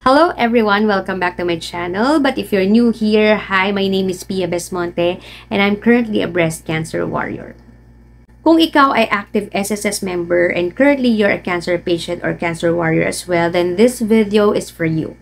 Hello everyone, welcome back to my channel. But if you're new here, hi, my name is Pia Besmonte and I'm currently a breast cancer warrior. Kung ikaw ay active SSS member and currently you're a cancer patient or cancer warrior as well, then this video is for you.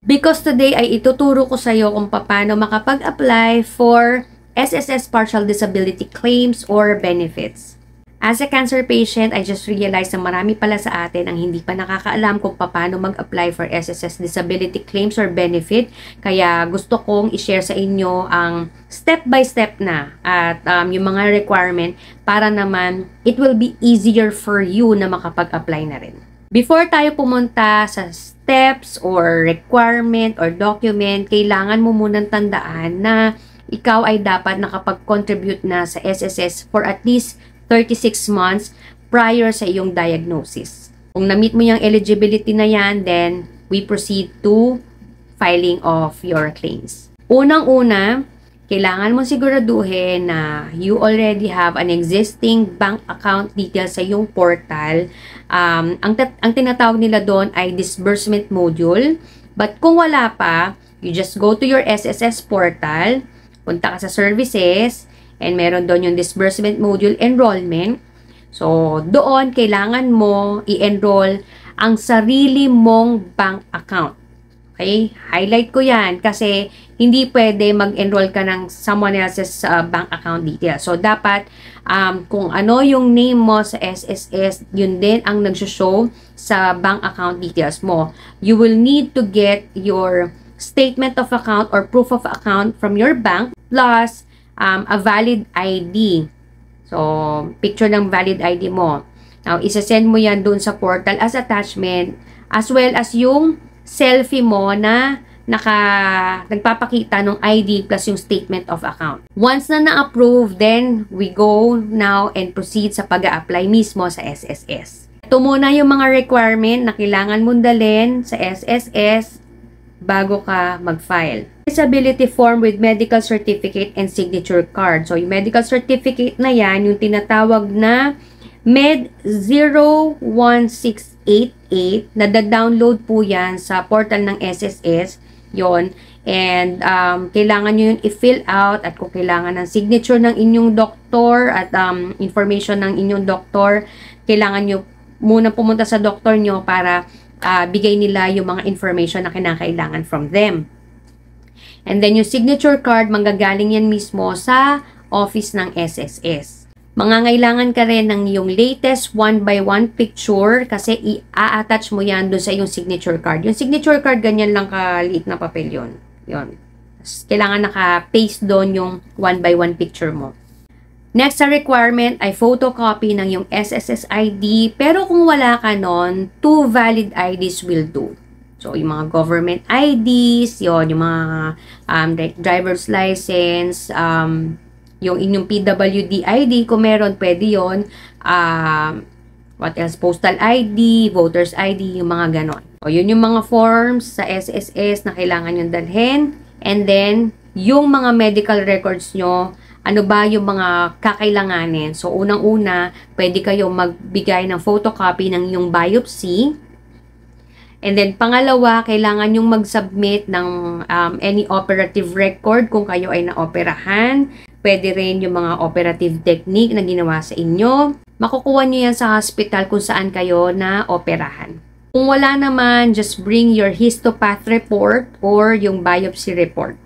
Because today ay ituturo ko sa iyo kung paano makapag-apply for SSS partial disability claims or benefits. As a cancer patient, I just realized na marami pala sa atin ang hindi pa nakakaalam kung paano mag-apply for SSS disability claims or benefit. Kaya gusto kong i-share sa inyo ang step-by-step na at yung mga requirement para naman it will be easier for you na makapag-apply na rin. Before tayo pumunta sa steps or requirement or document, kailangan mo munang tandaan na ikaw ay dapat nakapag-contribute na sa SSS for at least 36 months prior sa iyong diagnosis. Kung na-meet mo yung eligibility na yan, then we proceed to filing of your claims. Unang-una, kailangan mo siguraduhin na you already have an existing bank account details sa iyong portal. Ang tinatawag nila doon ay disbursement module. But kung wala pa, you just go to your SSS portal, punta ka sa services, and meron doon yung disbursement module enrollment. So, doon kailangan mo i-enroll ang sarili mong bank account. Okay? Highlight ko yan kasi hindi pwede mag-enroll ka ng someone else's bank account details. So, dapat kung ano yung name mo sa SSS, yun din ang nag-show sa bank account details mo. You will need to get your statement of account or proof of account from your bank plus a valid ID. So, picture ng valid ID mo. Now, isa-send mo yan dun sa portal as attachment as well as yung selfie mo na nagpapakita ng ID plus yung statement of account. Once na na-approve, then we go now and proceed sa pag-a-apply mismo sa SSS. Ito muna yung mga requirement na kailangan mong dalhin sa SSS bago ka mag-file. Disability form with medical certificate and signature card. So, yung medical certificate na yan, yung tinatawag na Med 01688, na-download po yan sa portal ng SSS, yon. And, kailangan nyo yun i-fill out at kung kailangan ng signature ng inyong doktor at information ng inyong doktor, kailangan nyo muna pumunta sa doktor nyo para bigay nila yung mga information na kinakailangan from them. And then, yung signature card, manggagaling yan mismo sa office ng SSS. Mangangailangan ka rin ng yung latest 1x1 picture kasi i-attach mo yan doon sa yung signature card. Yung signature card, ganyan lang kaliit na papel yun. Yun. Kailangan naka-paste doon yung 1x1 picture mo. Next sa requirement ay photocopy ng yung SSS ID. Pero kung wala ka nun, 2 valid IDs will do. So, yung mga government IDs, yung mga driver's license, yung inyong PWD ID, kung meron, pwede yun. What else? Postal ID, voter's ID, yung mga ganon. So, yun yung mga forms sa SSS na kailangan yung dalhin. And then, yung mga medical records nyo, ano ba yung mga kakailanganin? So, unang-una, pwede kayo magbigay ng photocopy ng yung biopsy. And then, pangalawa, kailangan yung mag-submit ng any operative record kung kayo ay naoperahan. Pwede rin yung mga operative technique na ginawa sa inyo. Makukuha nyo yan sa hospital kung saan kayo na-operahan. Kung wala naman, just bring your histopath report or yung biopsy report.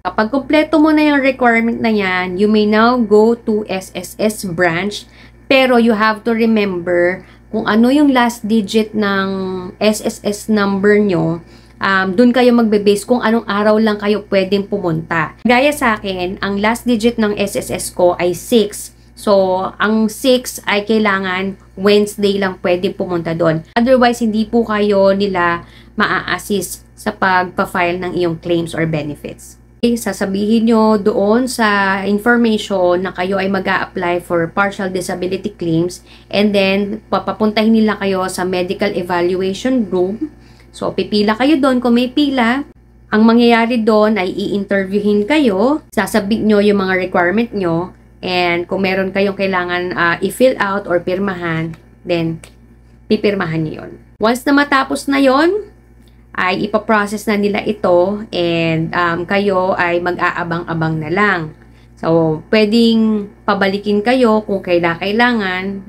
Kapag kumpleto mo na yung requirement na yan, you may now go to SSS branch. Pero you have to remember kung ano yung last digit ng SSS number nyo, dun kayo magbe-base kung anong araw lang kayo pwedeng pumunta. Gaya sa akin, ang last digit ng SSS ko ay 6. So, ang 6 ay kailangan Wednesday lang pwedeng pumunta doon. Otherwise, hindi po kayo nila maa-assist sa pagpa-file ng iyong claims or benefits. Sasabihin nyo doon sa information na kayo ay mag-a-apply for partial disability claims and then papapuntahin nila kayo sa medical evaluation room. So, pipila kayo doon kung may pila. Ang mangyayari doon ay i-interviewin kayo, sasabihin nyo yung mga requirement nyo, and kung meron kayong kailangan i-fill out or pirmahan, then pipirmahan nyo yun. Once na matapos na yon, ay ipaprocess na nila ito and kayo ay mag-aabang-abang na lang. So, pwedeng pabalikin kayo kung kailangan,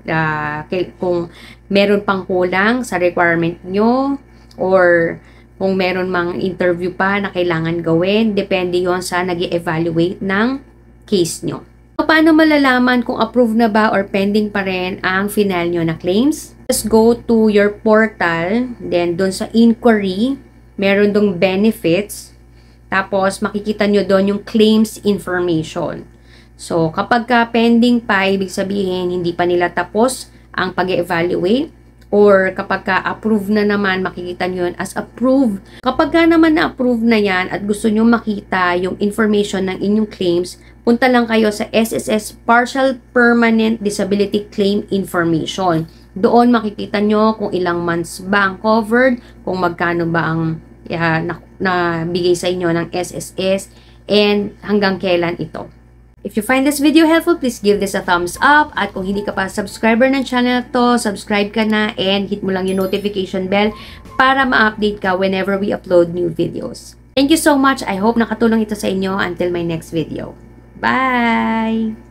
kung meron pang kulang sa requirement nyo, or kung meron mang interview pa na kailangan gawin, depende yon sa nag-evaluate ng case nyo. So, paano malalaman kung approved na ba or pending pa rin ang final nyo na claims? Just go to your portal, then dun sa inquiry, meron dong benefits, tapos makikita nyo doon yung claims information. So, kapag pending pa, ibig sabihin hindi pa nila tapos ang pag-evaluate, or kapag approve na naman, makikita nyo yun as approved. Kapag naman na-approve na yan at gusto nyo makita yung information ng inyong claims, punta lang kayo sa SSS Partial Permanent Disability Claim Information. Doon makikita nyo kung ilang months ba ang covered, kung magkano ba ang nabigay sa inyo ng SSS, and hanggang kailan ito. If you find this video helpful, please give this a thumbs up. At kung hindi ka pa subscriber ng channel to, subscribe ka na and hit mo lang yung notification bell para ma-update ka whenever we upload new videos. Thank you so much. I hope nakatulong ito sa inyo. Until my next video. Bye!